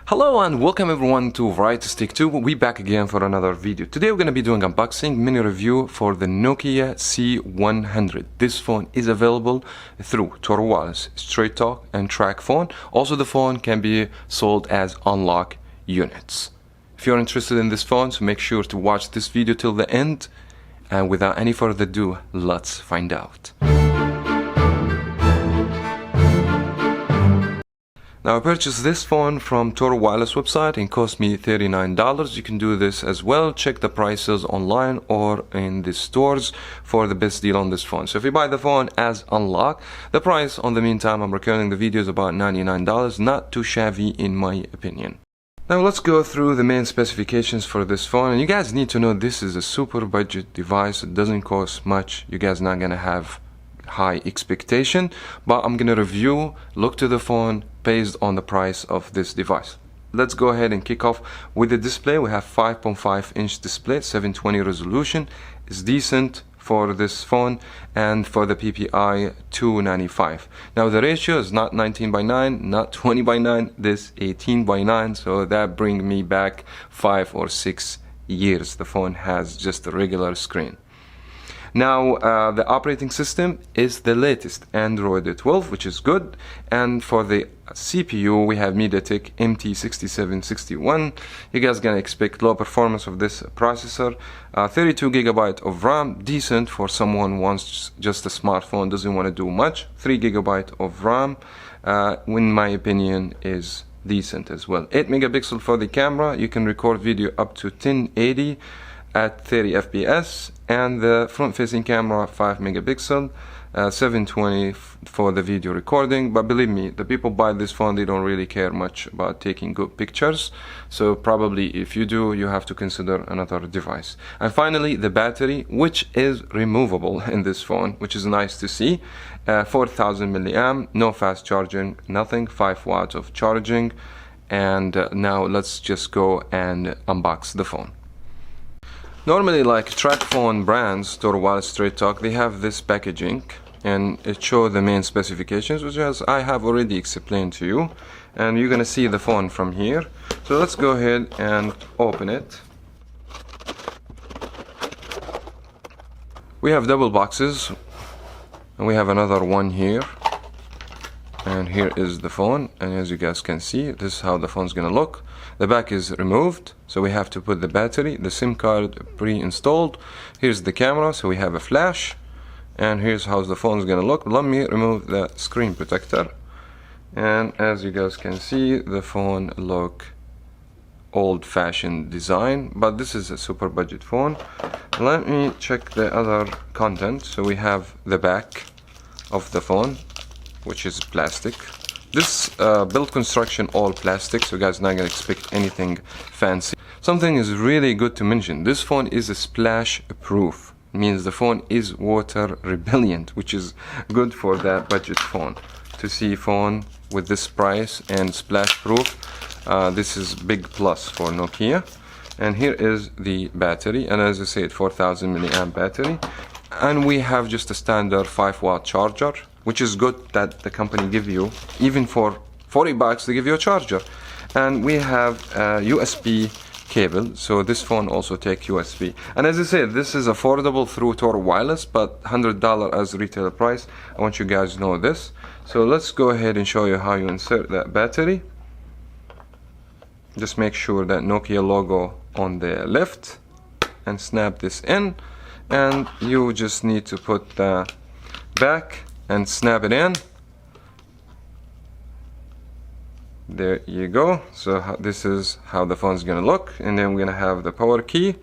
Hello and welcome everyone to Variety Stick 2. We're back again for another video. Today we're going to be doing unboxing mini review for the Nokia C100. This phone is available through Total Wireless, Straight Talk and Tracfone. Also the phone can be sold as unlock units. If you're interested in this phone, so make sure to watch this video till the end. And without any further ado, let's find out. Now I purchased this phone from Total Wireless website and cost me $39. You can do this as well. Check the prices online or in the stores for the best deal on this phone. So if you buy the phone as unlock, the price on the meantime I'm recording the video is about $99. Not too shabby in my opinion. Now let's go through the main specifications for this phone, and you guys need to know this is a super budget device. It doesn't cost much. You guys not gonna have high expectation, but I'm gonna review, look to the phone based on the price of this device. Let's go ahead and kick off with the display. We have 5.5-inch display, 720 resolution. It's decent for this phone and for the PPI 295. Now the ratio is not 19:9, not 20:9, this 18:9, so that brings me back 5 or 6 years. The phone has just a regular screen. Now the operating system is the latest Android 12, which is good, and for the CPU we have MediaTek MT6761. You guys gonna expect low performance of this processor. 32 GB of RAM, decent for someone who wants just a smartphone, doesn't want to do much. 3 GB of RAM, in my opinion, is decent as well. 8 megapixel for the camera. You can record video up to 1080 at 30 FPS, and the front-facing camera 5 megapixel, 720 for the video recording. But believe me, the people buy this phone, they don't really care much about taking good pictures, so probably if you do, you have to consider another device. And finally the battery, which is removable in this phone, which is nice to see. 4000 milliamp, no fast charging, nothing, 5 watts of charging. And now let's just go and unbox the phone. Normally, like Tracfone brands, Total Wireless, Straight Talk, they have this packaging and it shows the main specifications, which as I have already explained to you, and you're gonna see the phone from here. So let's go ahead and open it. We have double boxes and we have another one here, and here is the phone, and as you guys can see, this is how the phone's gonna look. The back is removed, so we have to put the battery, the SIM card pre-installed. Here's the camera, so we have a flash, and here's how the phone's gonna look. Let me remove the screen protector, and as you guys can see, the phone look old-fashioned design, but this is a super budget phone. Let me check the other content. So we have the back of the phone, which is plastic. This build construction all plastic, so you guys not gonna expect anything fancy. Something is really good to mention. This phone is a splash proof. It means the phone is water repellent, which is good for that budget phone. To see phone with this price and splash proof, this is big plus for Nokia. And here is the battery, and as I said, 4000 milliamp battery. And we have just a standard 5-watt charger, which is good that the company give you. Even for $40 they give you a charger. And we have a USB cable, so this phone also takes USB. And as I said, this is affordable through Total Wireless, but $100 as retail price. I want you guys to know this. So let's go ahead and show you how you insert that battery. Just make sure that Nokia logo on the left and snap this in, and you just need to put the back and snap it in. There you go. So this is how the phone's gonna look, and then we're gonna have the power key,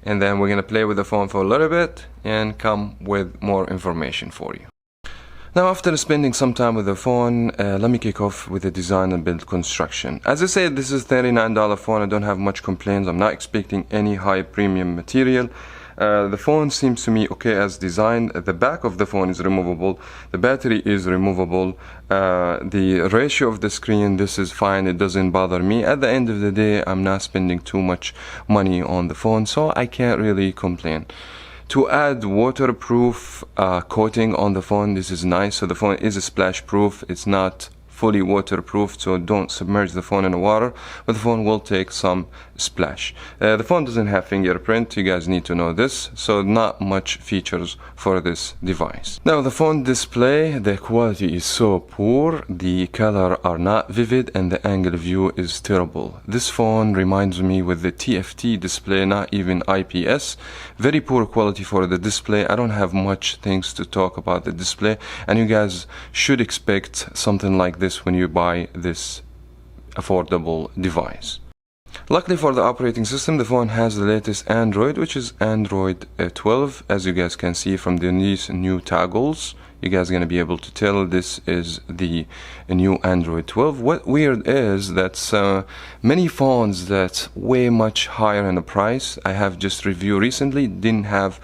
and then we're gonna play with the phone for a little bit and come with more information for you. Now after spending some time with the phone, let me kick off with the design and build construction. As I said, this is $39 phone. I don't have much complaints. I'm not expecting any high premium material. The phone seems to me okay as designed. The back of the phone is removable. The battery is removable. The ratio of the screen, this is fine. It doesn't bother me. At the end of the day, I'm not spending too much money on the phone, so I can't really complain. To add waterproof coating on the phone, this is nice. So the phone is splash proof. It's not fully waterproof, so don't submerge the phone in the water, but the phone will take some splash. The phone doesn't have fingerprint, you guys need to know this, so not much features for this device. Now the phone display, the quality is so poor, the color are not vivid and the angle view is terrible. This phone reminds me with the TFT display, not even IPS. Very poor quality for the display. I don't have much things to talk about the display, and you guys should expect something like this when you buy this affordable device. Luckily for the operating system, the phone has the latest Android, which is Android 12. As you guys can see from these new toggles, you guys are going to be able to tell this is the new Android 12. What weird is that many phones that's way much higher in the price, I have just reviewed recently, didn't have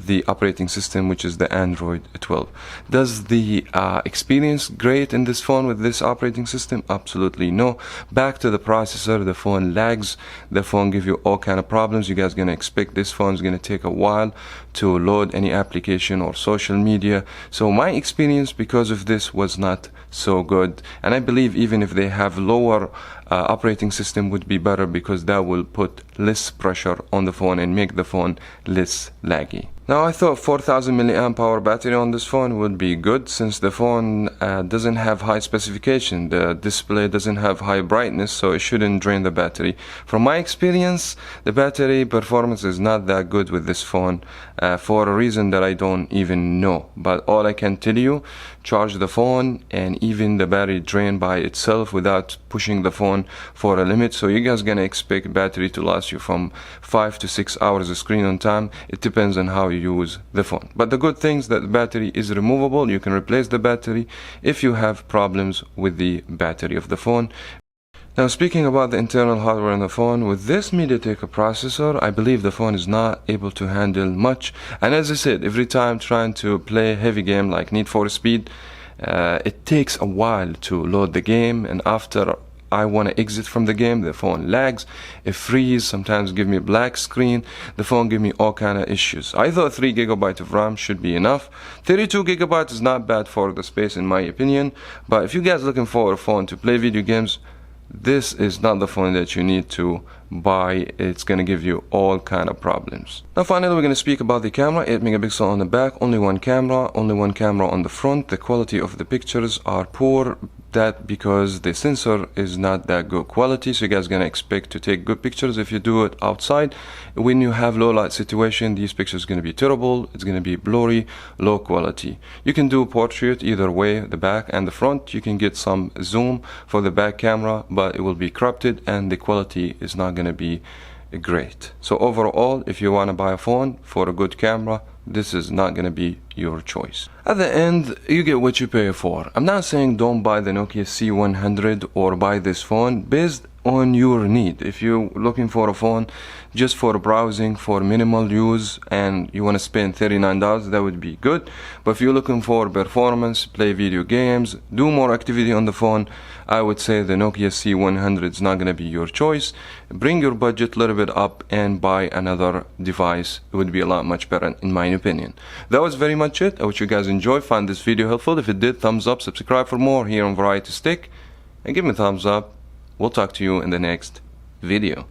the operating system, which is the Android 12. Does the experience great in this phone with this operating system? Absolutely no. Back to the processor, the phone lags, the phone gives you all kind of problems. You guys are going to expect this phone is going to take a while to load any application or social media. So my experience because of this was not so good, and I believe even if they have lower operating system would be better, because that will put less pressure on the phone and make the phone less laggy. Now I thought 4000 milliamp hour battery on this phone would be good, since the phone doesn't have high specification, the display doesn't have high brightness, so it shouldn't drain the battery. From my experience, the battery performance is not that good with this phone for a reason that I don't even know, but all I can tell you, charge the phone and even the battery drain by itself without pushing the phone for a limit. So you guys gonna expect battery to last you from 5 to 6 hours of screen on time. It depends on how you use the phone, but the good thing is that the battery is removable. You can replace the battery if you have problems with the battery of the phone. Now speaking about the internal hardware on the phone, with this MediaTek processor, I believe the phone is not able to handle much, and as I said, every time trying to play heavy game like Need for Speed, it takes a while to load the game, and after I want to exit from the game, the phone lags, it freezes, sometimes give me a black screen, the phone give me all kind of issues. I thought 3 GB of RAM should be enough. 32 GB is not bad for the space in my opinion, but if you guys looking for a phone to play video games, this is not the phone that you need to buy. It's gonna give you all kind of problems. Now finally we're gonna speak about the camera. 8 megapixel on the back, only one camera on the front. The quality of the pictures are poor, that because the sensor is not that good quality, so you guys gonna expect to take good pictures if you do it outside. When you have low light situation, these pictures gonna be terrible, it's gonna be blurry, low quality. You can do portrait either way, the back and the front. You can get some zoom for the back camera, but it will be corrupted and the quality is not gonna be great. So overall, if you want to buy a phone for a good camera, this is not going to be your choice. At the end, you get what you pay for. I'm not saying don't buy the Nokia C100 or buy this phone based on your need. If you're looking for a phone just for browsing, for minimal use, and you want to spend $39, that would be good. But if you're looking for performance, play video games, do more activity on the phone, I would say the Nokia C100 is not going to be your choice. Bring your budget a little bit up and buy another device. It would be a lot much better in my opinion. That was very much it. I wish you guys enjoyed, find this video helpful. If it did, thumbs up, subscribe for more here on Variety Stick, and give me a thumbs up. We'll talk to you in the next video.